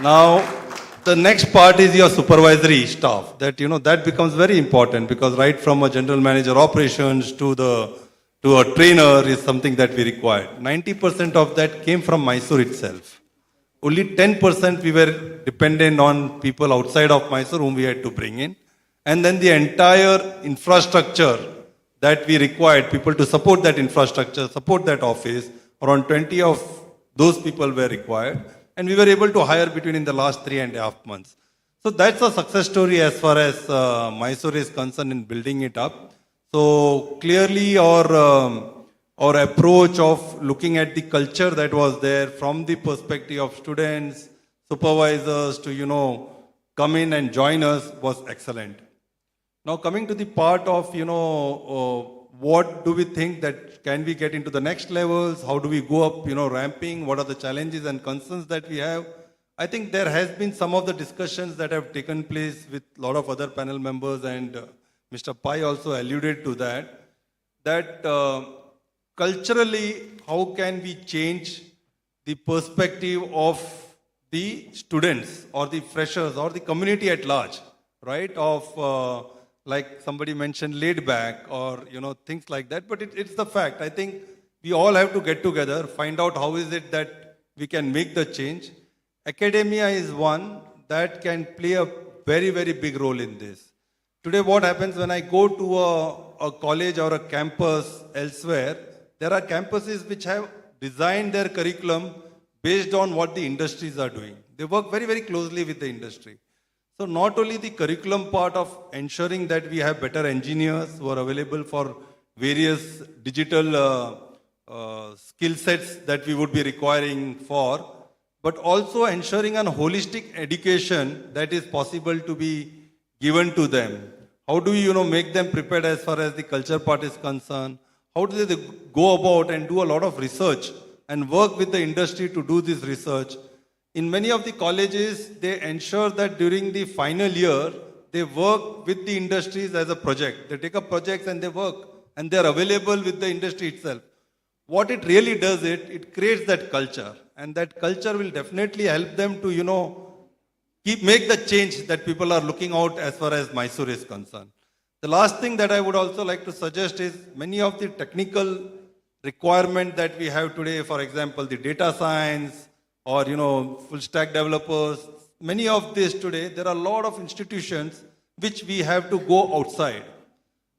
Now, the next part is your supervisory staff. That becomes very important because right from a general manager operations to a trainer is something that we required. 90% of that came from Mysore itself. Only 10% we were dependent on people outside of Mysore whom we had to bring in. And then the entire infrastructure that we required, people to support that infrastructure, support that office, around 20 of those people were required. And we were able to hire between in the last 3.5 months. So that's a success story as far as Mysore is concerned in building it up. So clearly our approach of looking at the culture that was there from the perspective of students, supervisors to come in and join us was excellent. Now coming to the part of what do we think that can we get into the next levels? How do we go up ramping? What are the challenges and concerns that we have? I think there has been some of the discussions that have taken place with a lot of other panel members and Mr. Pai also alluded to that. That culturally, how can we change the perspective of the students or the freshers or the community at large, right? Of like somebody mentioned, laid back or things like that. But it's the fact. I think we all have to get together, find out how is it that we can make the change. Academia is one that can play a very, very big role in this. Today, what happens when I go to a college or a campus elsewhere, there are campuses which have designed their curriculum based on what the industries are doing. They work very, very closely with the industry. So not only the curriculum part of ensuring that we have better engineers who are available for various digital skill sets that we would be requiring for, but also ensuring an holistic education that is possible to be given to them. How do we, make them prepared as far as the culture part is concerned? How do they go about and do a lot of research and work with the industry to do this research? In many of the colleges, they ensure that during the final year, they work with the industries as a project. They take up projects and they work and they're available with the industry itself. What it really does, it creates that culture. And that culture will definitely help them to, make the change that people are looking out as far as Mysore is concerned. The last thing that I would also like to suggest is many of the technical requirement that we have today, for example, the data science or, full stack developers, many of these today, there are a lot of institutions which we have to go outside.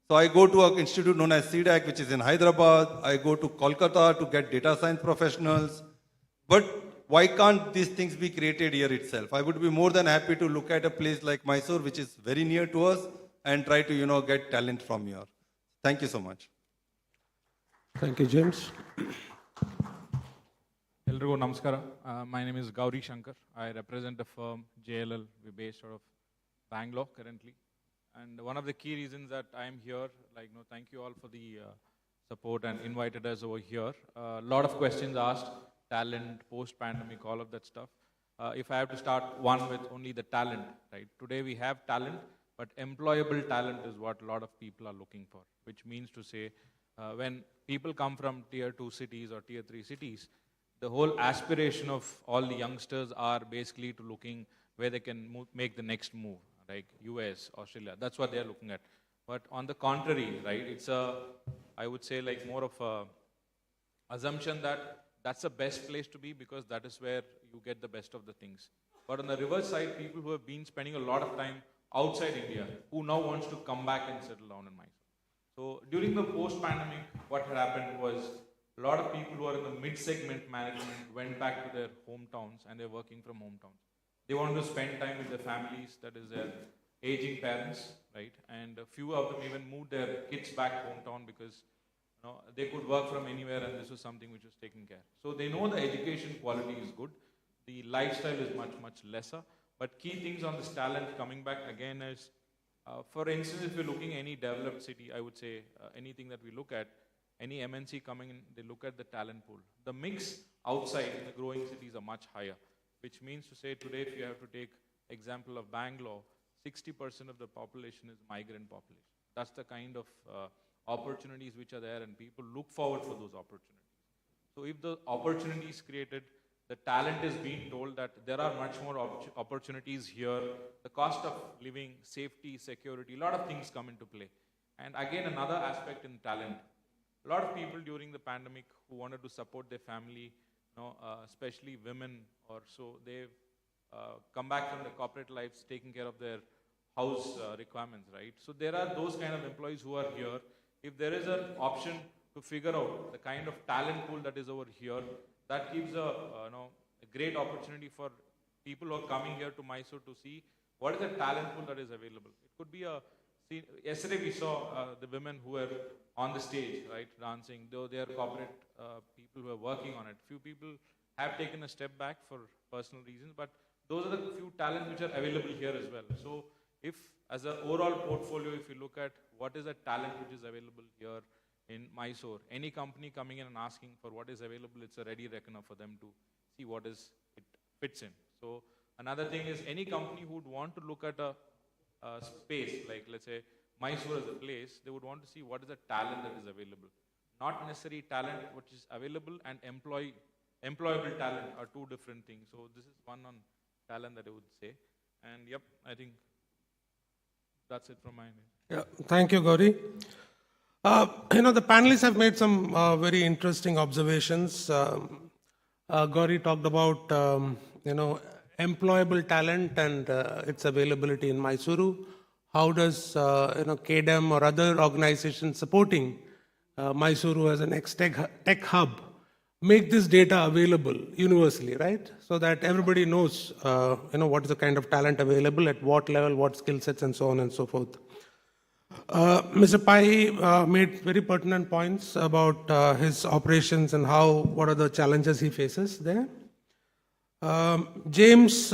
So I go to an institute known as CDAC, which is in Hyderabad. I go to Kolkata to get data science professionals. But why can't these things be created here itself? I would be more than happy to look at a place like Mysore, which is very near to us, and try to, get talent from here. Thank you so much. Thank you, James. Elrigo Namaskara. My name is Gauri Shankar. I represent the firm JLL. We're based out of Bangalore currently. And one of the key reasons that I'm here, thank you all for the support and invited us over here. A lot of questions asked, talent, post-pandemic, all of that stuff. If I have to start one with only the talent, right? Today we have talent, but employable talent is what a lot of people are looking for, which means to say when people come from tier 2 cities or tier 3 cities, the whole aspiration of all the youngsters are basically to looking where they can make the next move, like US, Australia. That's what they're looking at. But on the contrary, right, it's I would say more of a assumption that that's the best place to be because that is where you get the best of the things. But on the reverse side, people who have been spending a lot of time outside India, who now wants to come back and settle down in Mysore. So during the post-pandemic, what had happened was a lot of people who are in the mid-segment management went back to their hometowns and they're working from hometowns. They want to spend time with their families, that is their aging parents, right? And a few of them even moved their kids back hometown because they could work from anywhere and this was something which was taken care. So they know the education quality is good. The lifestyle is much, much lesser. But key things on this talent coming back again is, for instance, if you're looking at any developed city, I would say anything that we look at, any MNC coming in, they look at the talent pool. The mix outside in the growing cities are much higher, which means to say today if you have to take example of Bangalore, 60% of the population is migrant population. That's the kind of opportunities which are there and people look forward for those opportunities. So if the opportunity is created, the talent is being told that there are much more opportunities here. The cost of living, safety, security, a lot of things come into play. And again, another aspect in talent. A lot of people during the pandemic who wanted to support their family, especially women or so, they've come back from the corporate lives taking care of their house requirements, right? So there are those kind of employees who are here. If there is an option to figure out the kind of talent pool that is over here, that gives a great opportunity for people who are coming here to Mysore to see what is the talent pool that is available. It could be yesterday we saw the women who were on the stage, right, dancing, though they are corporate people who are working on it. Few people have taken a step back for personal reasons, but those are the few talents which are available here as well. So if, as an overall portfolio, if you look at what is the talent which is available here in Mysore, any company coming in and asking for what is available, it's a ready reckoner for them to see what is it fits in. So another thing is any company who would want to look at a space, like let's say Mysore as a place, they would want to see what is the talent that is available. Not necessarily talent which is available and employable talent are two different things. So this is one on talent that I would say. And yep, I think that's it from my end. Yeah, thank you, Gauri. The panelists have made some very interesting observations. Gauri talked about, employable talent and its availability in Mysuru. How does, KDEM or other organizations supporting Mysuru as an tech hub make this data available universally, right? So that everybody knows, what is the kind of talent available, at what level, what skill sets, and so on and so forth. Mr. Pai made very pertinent points about his operations and what are the challenges he faces there. James,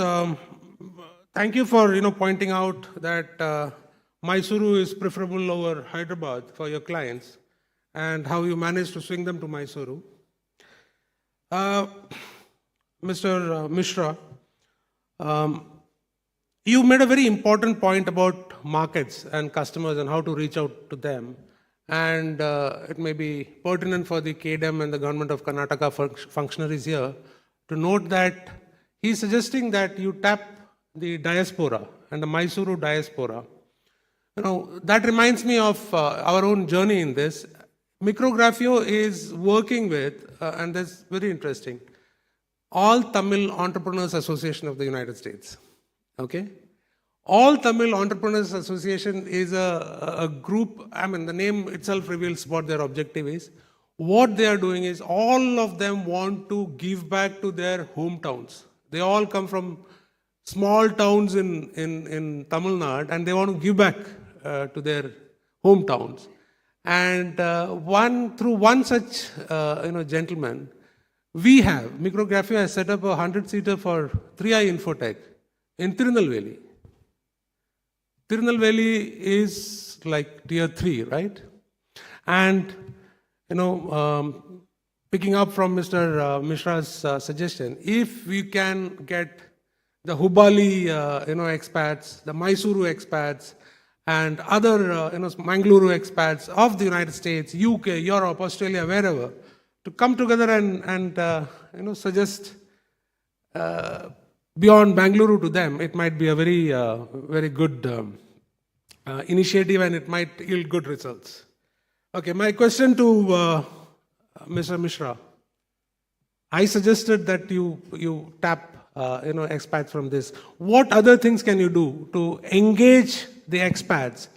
thank you for pointing out that Mysuru is preferable over Hyderabad for your clients and how you managed to swing them to Mysuru. Mr. Mishra, you made a very important point about markets and customers and how to reach out to them. And it may be pertinent for the KDEM and the government of Karnataka functionaries here to note that he's suggesting that you tap the diaspora and the Mysuru diaspora. That reminds me of our own journey in this. Micrographio is working with, and that's very interesting, All Tamil Entrepreneurs Association of the United States. Okay? All Tamil Entrepreneurs Association is a group, the name itself reveals what their objective is. What they are doing is all of them want to give back to their hometowns. They all come from small towns in Tamil Nadu and they want to give back to their hometowns. And through one such gentleman, Micrographia has set up a 100-seater for 3i Infotech in Tirunelveli. Tirunelveli is like tier 3, right? And, picking up from Mr. Mishra's suggestion, if we can get the Hubali, expats, the Mysuru expats, and other, Mangaluru expats of the United States, UK, Europe, Australia, wherever, to come together and suggest beyond Bangalore to them, it might be a very, very good initiative and it might yield good results. Okay, my question to Mr. Mishra. I suggested that you tap, expats from this. What other things can you do to engage the expats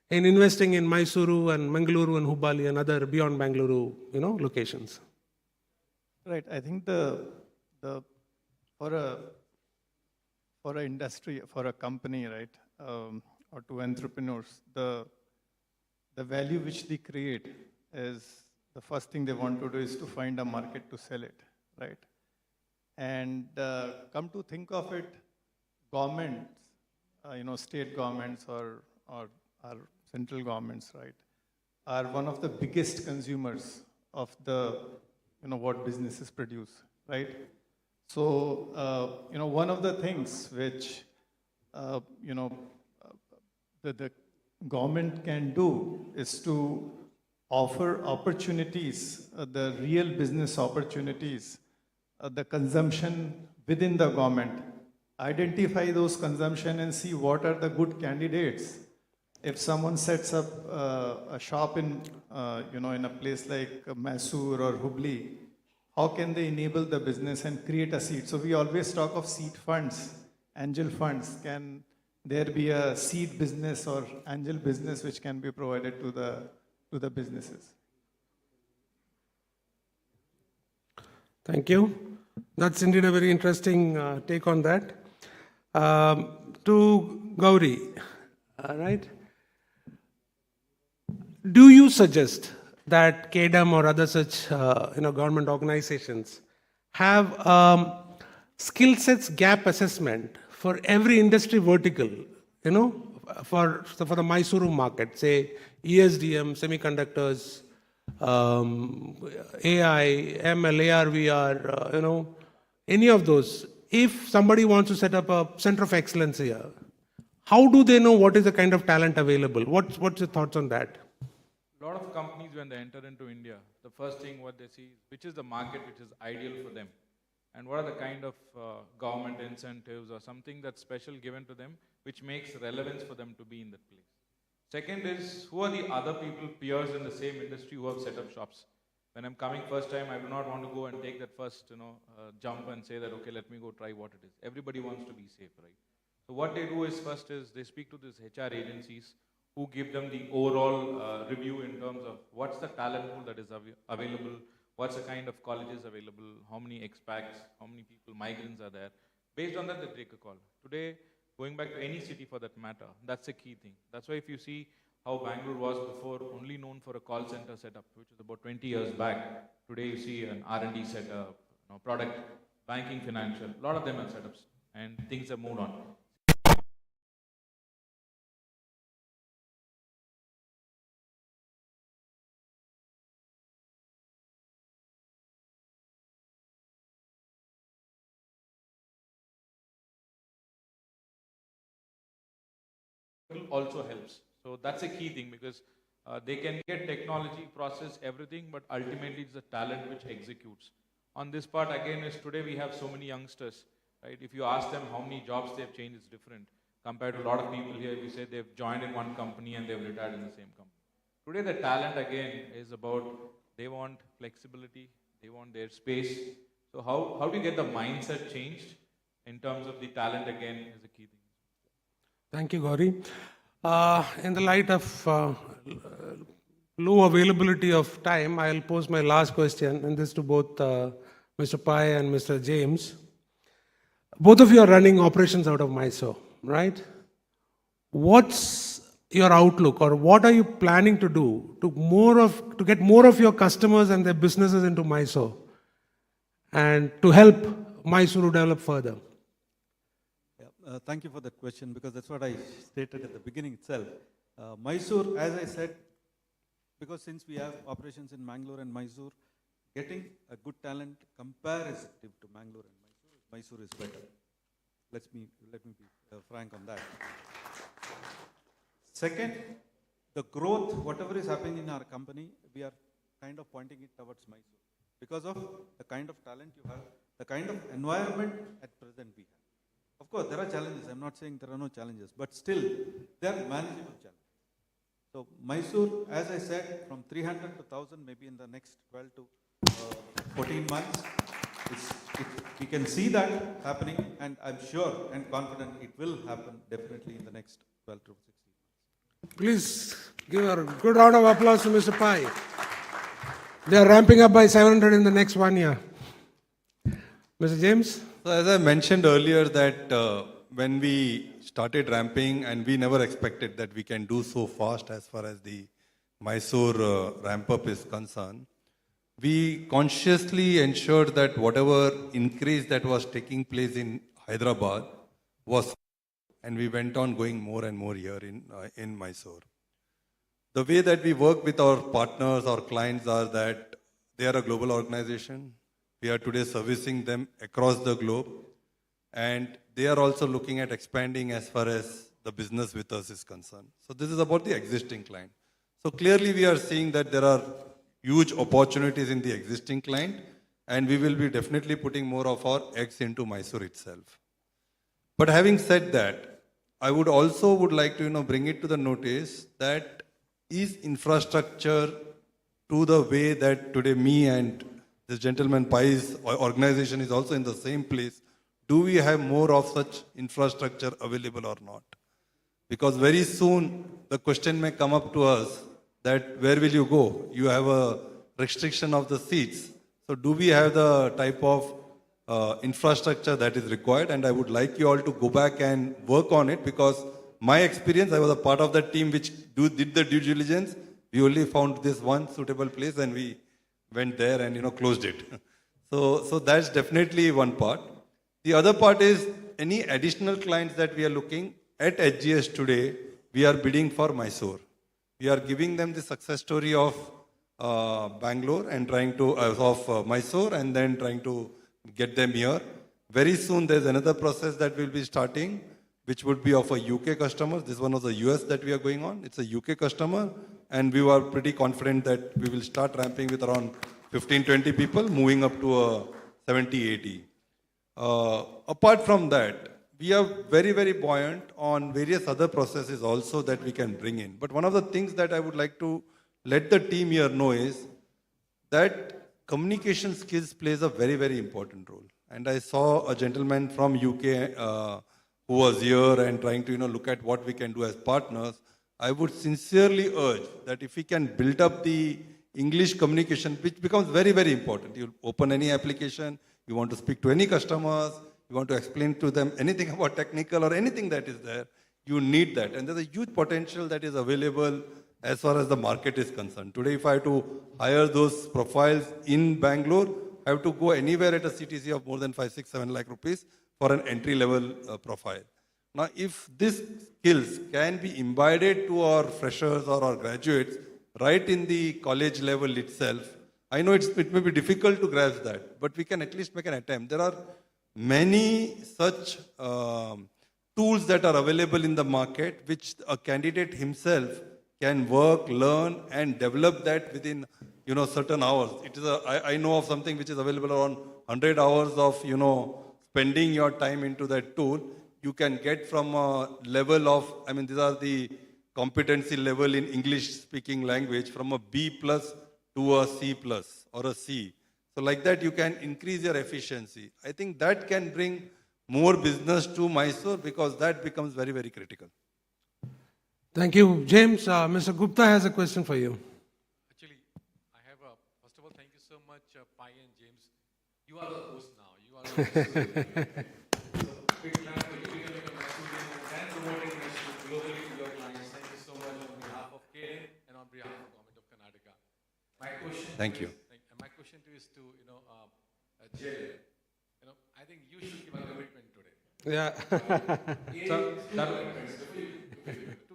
in investing in Mysuru and Mangaluru and Hubali and other beyond Bangalore, locations? Right. I think for a industry, for a company, right, or to entrepreneurs, the value which they create is the first thing they want to do is to find a market to sell it, right? And come to think of it, governments, state governments or our central governments, right, are one of the biggest consumers of the, what businesses produce, right? So, one of the things which, the government can do is to offer opportunities, the real business opportunities the consumption within the government, identify those consumption and see what are the good candidates. If someone sets up a shop in, in a place like Mysuru or Hubli, how can they enable the business and create a seed? So we always talk of seed funds, angel funds. Can there be a seed business or angel business which can be provided to the businesses? Thank you. That's indeed a very interesting take on that. To Gauri, right? Do you suggest that KDM or other such government organizations have skill sets gap assessment for every industry vertical, for the Mysuru market, say ESDM, semiconductors, AI, ML, AR, VR, any of those. If somebody wants to set up a center of excellence here, how do they know what is the kind of talent available? What's your thoughts on that? A lot of companies, when they enter into India, the first thing what they see is which is the market which is ideal for them, and what are the kind of government incentives or something that's special given to them which makes relevance for them to be in that place. Second is, who are the other people, peers in the same industry who have set up shops? When I'm coming first time, I do not want to go and take that first jump and say that, okay, let me go try what it is. Everybody wants to be safe, right? So what they do is, first is they speak to these HR agencies who give them the overall review in terms of what's the talent pool that is available, what's the kind of colleges available, how many expats, how many people, migrants are there. Based on that, they take a call. Today, going back to any city for that matter, that's a key thing. That's why if you see how Bangalore was before only known for a call center setup, which was about 20 years back, today you see an R&D setup, product, banking, financial, a lot of them are setups, and things have moved on. Also helps. So that's a key thing, because they can get technology, process, everything, but ultimately it's the talent which executes. On this part, again, is today we have so many youngsters, right? If you ask them how many jobs they've changed, it's different. Compared to a lot of people here, we say they've joined in one company and they've retired in the same company. Today, the talent, again, is about they want flexibility, they want their space. So how do you get the mindset changed in terms of the talent, again, is a key thing. Thank you, Gauri. In the light of low availability of time, I'll pose my last question, and this to both Mr. Pai and Mr. James. Both of you are running operations out of Mysore, right? What's your outlook, or what are you planning to do to get more of your customers and their businesses into Mysore, and to help Mysuru develop further? Thank you for that question, because that's what I stated at the beginning itself. Mysore, as I said, because since we have operations in Mangalore and Mysore, getting a good talent comparative to Mangalore and Mysore is better. Let me be frank on that. Second, the growth, whatever is happening in our company, we are kind of pointing it towards Mysore because of the kind of talent you have, the kind of environment at present we have. Of course, there are challenges. I'm not saying there are no challenges, but still, they are manageable challenges. So Mysore, as I said, from 300 to 1,000, maybe in the next 12 to 14 months, we can see that happening, and I'm sure and confident it will happen definitely in the next 12 to 16 months. Please give a good round of applause to Mr. Pai. They are ramping up by 700 in the next 1 year. Mr. James? So as I mentioned earlier that when we started ramping, and we never expected that we can do so fast as far as the Mysore ramp up is concerned, we consciously ensured that whatever increase that was taking place in Hyderabad was, and we went on going more and more here in Mysore. The way that we work with our partners, our clients, are that they are a global organization. We are today servicing them across the globe, and they are also looking at expanding as far as the business with us is concerned. So this is about the existing client. So clearly we are seeing that there are huge opportunities in the existing client, and we will be definitely putting more of our eggs into Mysore itself. But having said that, I would also would like to bring it to the notice that is infrastructure to the way that today me and this gentleman Pai's organization is also in the same place. Do we have more of such infrastructure available or not? Because very soon the question may come up to us that where will you go? You have a restriction of the seats. So do we have the type of infrastructure that is required? And I would like you all to go back and work on it, because my experience, I was a part of that team which did the due diligence. We only found this one suitable place and we went there and closed it. So that's definitely one part. The other part is any additional clients that we are looking at HGS today, we are bidding for Mysore. We are giving them the success story of Bangalore and trying to, of Mysore, and then trying to get them here. Very soon there's another process that will be starting, which would be of a UK customer. This one was a US that we are going on. It's a UK customer, and we were pretty confident that we will start ramping with around 15-20 people, moving up to a 70-80. Apart from that, we are very, very buoyant on various other processes also that we can bring in. But one of the things that I would like to let the team here know is that communication skills plays a very, very important role. And I saw a gentleman from UK who was here and trying to look at what we can do as partners. I would sincerely urge that if we can build up the English communication, which becomes very, very important. You open any application, you want to speak to any customers, you want to explain to them anything about technical or anything that is there, you need that. And there's a huge potential that is available as far as the market is concerned. Today, if I have to hire those profiles in Bangalore, I have to go anywhere at a CTC of more than 5, 6, 7 lakh rupees for an entry-level profile. Now, if these skills can be imbibed to our freshers or our graduates right in the college level itself, I know it may be difficult to grasp that, but we can at least make an attempt. There are many such tools that are available in the market, which a candidate himself can work, learn, and develop that within certain hours. It is I know of something which is available around 100 hours of spending your time into that tool. You can get from a level of, these are the competency level in English speaking language, from a B plus to a C plus or a C. So like that, you can increase your efficiency. I think that can bring more business to Mysore, because that becomes very, very critical. Thank you. James, Mr. Gupta has a question for you. Actually, I have a, first of all, thank you so much, Pai and James. You are the host now. You are the host. So, big clap for you becoming a Mysuru and promoting Mysuru globally to your clients. Thank you so much on behalf of KN and on behalf of the Government of Karnataka. My question Thank you. My question to you is to, Jay. I think you should give a commitment today. Yeah. Two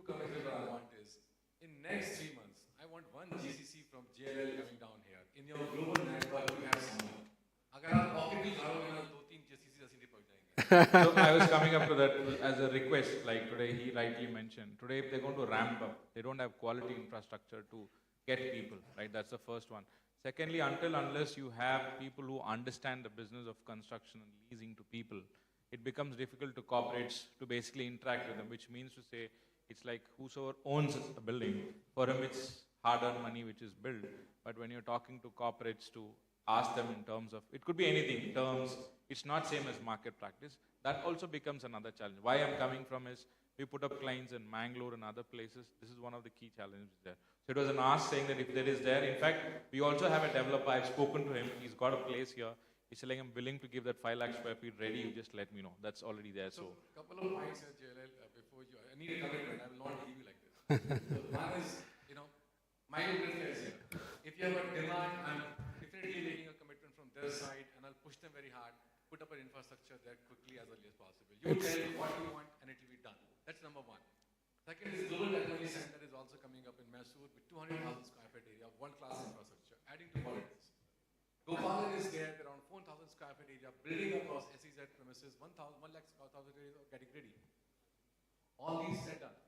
commitments that I want is, in next 3 months, I want one GCC from JLL coming down here. In your global network, you have someone. अगर आप pocket भी झाड़ोगे ना, 2-3 GCC ऐसे नहीं पहुंच जाएंगे. So I was coming up to that as a request, like today he rightly mentioned. Today if they're going to ramp up, they don't have quality infrastructure to get people, right? That's the first one. Secondly, unless you have people who understand the business of construction and leasing to people, it becomes difficult to corporates to basically interact with them, which means to say, it's like whosoever owns a building, for him it's hard-earned money which is built. But when you're talking to corporates to ask them in terms of, it could be anything, terms, it's not same as market practice. That also becomes another challenge. Why I'm coming from is, we put up clients in Mangalore and other places. This is one of the key challenges there. So it was an ask saying that if there is there, in fact, we also have a developer, I've spoken to him, he's got a place here. He's saying, I'm willing to give that 5 lakh square feet ready, you just let me know. That's already there. So a couple of points here, JLL, before you, I need a commitment, I will not leave you like this. So one is, my commitment is here. If you have a demand, I'm definitely taking a commitment from their side, and I'll push them very hard, put up an infrastructure there quickly as early as possible. You tell what you want, and it will be done. That's number one. Second is Global Technology Center is also coming up in Mysuru with 200,000 square feet area, world-class infrastructure, adding to what it is. Gopalan is there, around 4,000 square feet area, building across SEZ premises, 1 lakh square feet getting ready. All these set up.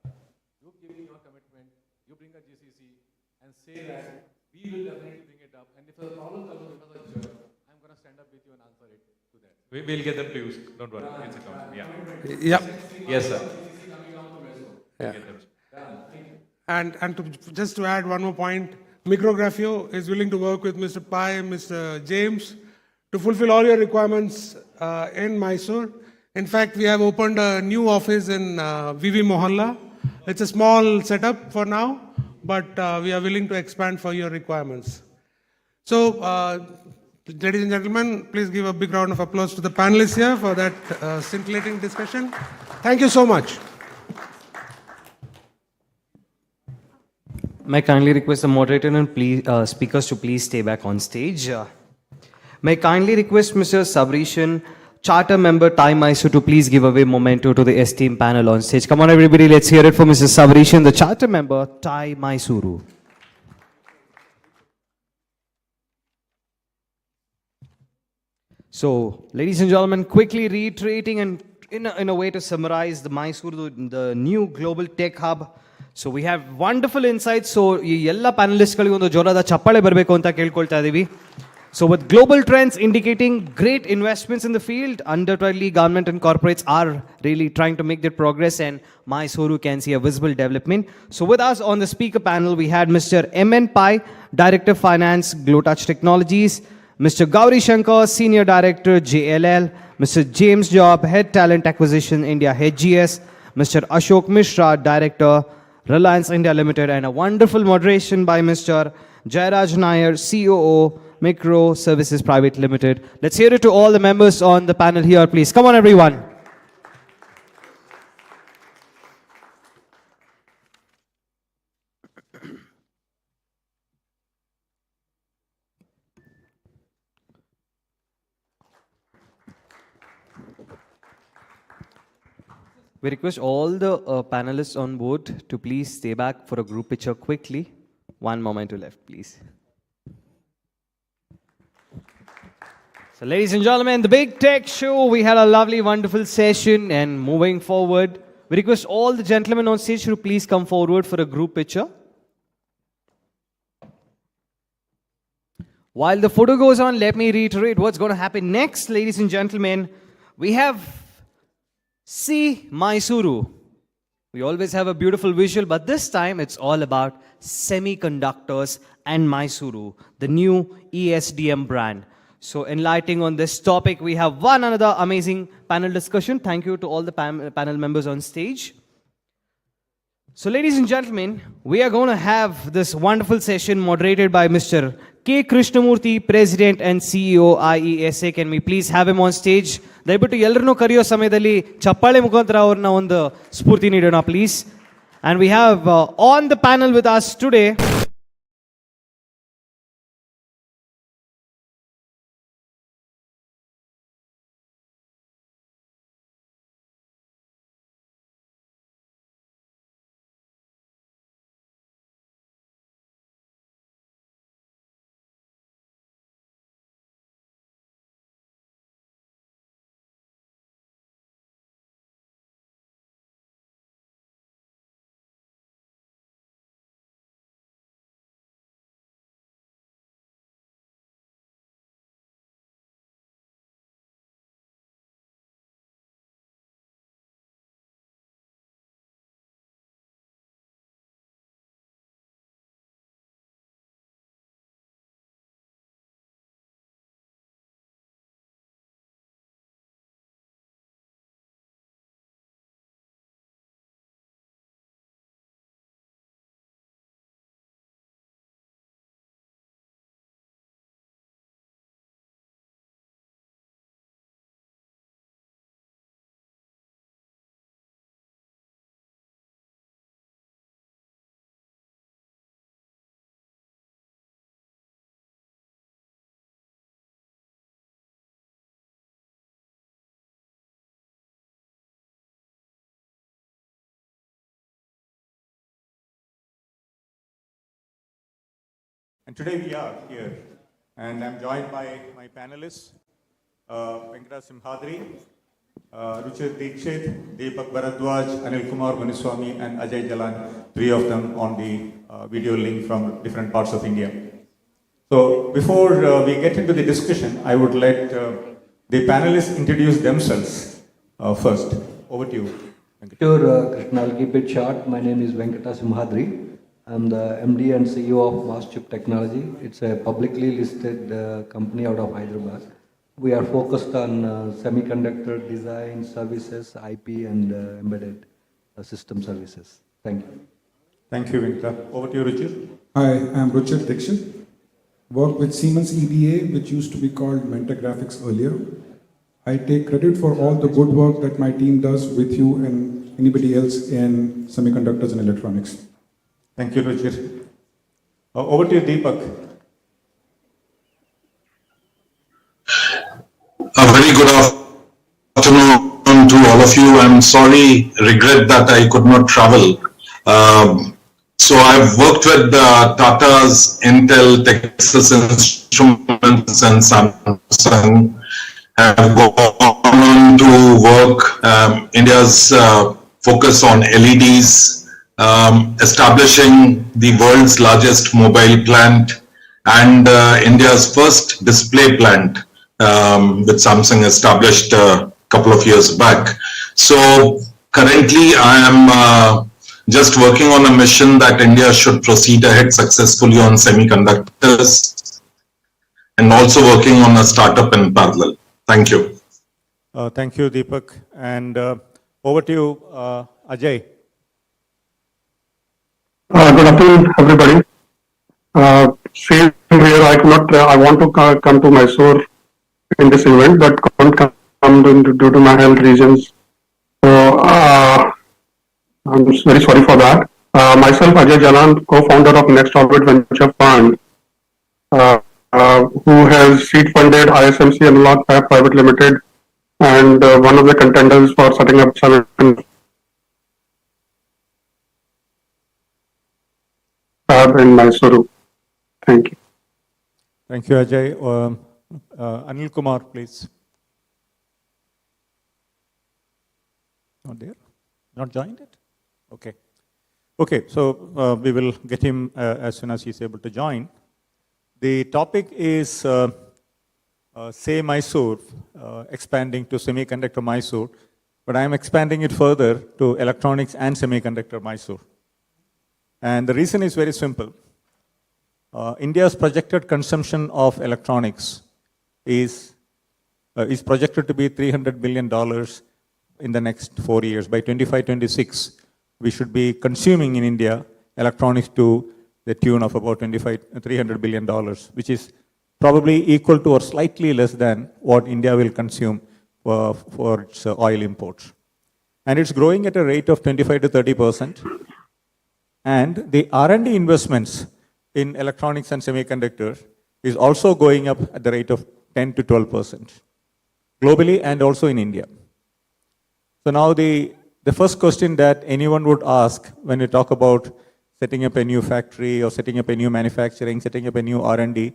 You give me your commitment, you bring a GCC, and say that we will definitely bring it up. And if there's a problem comes with infrastructure, I'm going going to stand up with you and answer it to that. We'll get them to use. Don't worry. It's a concept. Yeah. Yeah. Yes, sir. Yeah. Get them. And just to add one more point, Micrografio is willing to work with Mr. Pai and Mr. James to fulfill all your requirements in Mysore. In fact, we have opened a new office in Vivi Mohalla. It's a small setup for now, but we are willing to expand for your requirements. So, ladies and gentlemen, please give a big round of applause to the panelists here for that scintillating discussion. Thank you so much. May I kindly request the moderator and speakers to please stay back on stage. May I kindly request Mr. Savrishan, Charter Member Thai Mysuru, to please give away memento to the esteemed panel on stage. Come on everybody, let's hear it for Mr. Savrishan, the Charter Member Thai Mysuru. So, ladies and gentlemen, quickly reiterating and in a way to summarize the Mysuru, the new global tech hub. So we have wonderful insights. So ಈ ಎಲ್ಲ ಪ್ಯಾನಲಿಸ್ಟ್ಗಳಿಗೆ ಒಂದು ಜೋರಾದ ಚಪ್ಪಾಳೆ ಬರಬೇಕು ಅಂತ ಕೇಳ್ಕೊಳ್ತಾ ಇದೀವಿ. So with global trends indicating great investments in the field, undoubtedly government and corporates are really trying to make their progress, and Mysuru can see a visible development. So with us on the speaker panel, we had Mr. M.N. Pai, Director of Finance, Glowtouch Technologies, Mr. Gauri Shankar, Senior Director, JLL, Mr. James Job, Head Talent Acquisition, India, HGS, Mr. Ashok Mishra, Director, Reliance India Limited, and a wonderful moderation by Mr. Jairaj Nair, COO, Micro Services Private Limited. Let's hear it to all the members on the panel here, please. Come on, everyone. We request all the panelists on board to please stay back for a group picture quickly. One moment to left, please. So, ladies and gentlemen, the Big Tech Show, we had a lovely, wonderful session, and moving forward, we request all the gentlemen on stage to please come forward for a group picture. While the photo goes on, let me reiterate what's going to happen next, ladies and gentlemen. We have See Mysuru. We always have a beautiful visual, but this time it's all about semiconductors and Mysuru, the new ESDM brand. So enlightening on this topic, we have one another amazing panel discussion. Thank you to all the panel members on stage. So ladies and gentlemen, we are going to have this wonderful session moderated by Mr. K. Krishnamurthy, President and CEO IESA. Can we please have him on stage? ದಯವಿಟ್ಟು ಎಲ್ಲರನ್ನೂ ಕರೆಯೋ ಸಮಯದಲ್ಲಿ ಚಪ್ಪಾಳೆ ಮುಖಾಂತರ ಅವ್ರನ್ನ ಒಂದು ಸ್ಫೂರ್ತಿ ನೀಡೋಣ, please. And we have on the panel with us today And today we are here, and I'm joined by my panelists, Venkata Simhadri, Ruchir Dikshit, Deepak Bharadwaj, Anil Kumar Manuswamy, and Ajay Jalan, three of them on the video link from different parts of India. So before we get into the discussion, I would let the panelists introduce themselves first. Over to you. Sure, Krishna, I'll keep it short. My name is Venkata Simhadri. I'm the MD and CEO of Mass Technology. It's a publicly listed company out of Hyderabad. We are focused on semiconductor design services, IP, and embedded system services. Thank you. Thank you, Venkata. Over to you, Ruchir. Hi, I'm Richard Dixit. Work with Siemens EDA, which used to be called Mentor Graphics earlier. I take credit for all the good work that my team does with you and anybody else in semiconductors and electronics. Thank you, Ruchir. Over to you, Deepak. A very good afternoon to all of you. I'm sorry, regret that I could not travel. So I've worked with Tata's, Intel, Texas Instruments, and Samsung. Have gone on to work India's focus on LEDs, establishing the world's largest mobile plant and India's first display plant, which Samsung established a couple of years back. So currently I am just working on a mission that India should proceed ahead successfully on semiconductors and also working on a startup in parallel. Thank you. Thank you, Deepak. And over to you, Ajay. Good afternoon, everybody. Same here. I want to come to Mysore in this event, but can't come due to my health reasons. So I'm very sorry for that. Myself, Ajay Jalan, co-founder of Next Orbit Venture Fund, who has seed funded ISMC Analog Fab Private Limited, and one of the contenders for setting up Fab in Mysuru. Thank you. Thank you, Ajay. Anil Kumar, please. Not there? Not joined it? Okay. Okay, so we will get him as soon as he's able to join. The topic is say Mysore, expanding to semiconductor Mysore, but I am expanding it further to electronics and semiconductor Mysore. And the reason is very simple. India's projected consumption of electronics is projected to be $300 billion in the next 4 years. By 25-26, we should be consuming in India electronics to the tune of about $300 billion, which is probably equal to or slightly less than what India will consume for its oil imports. And it's growing at a rate of 25 to 30%. And the R&D investments in electronics and semiconductors is also going up at the rate of 10 to 12%, globally and also in India. So now the first question that anyone would ask when we talk about setting up a new factory or setting up a new manufacturing, setting up a new R&D,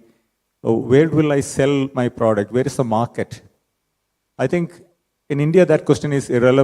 where will I sell my product? Where is the market? I think in India that question is irrelevant.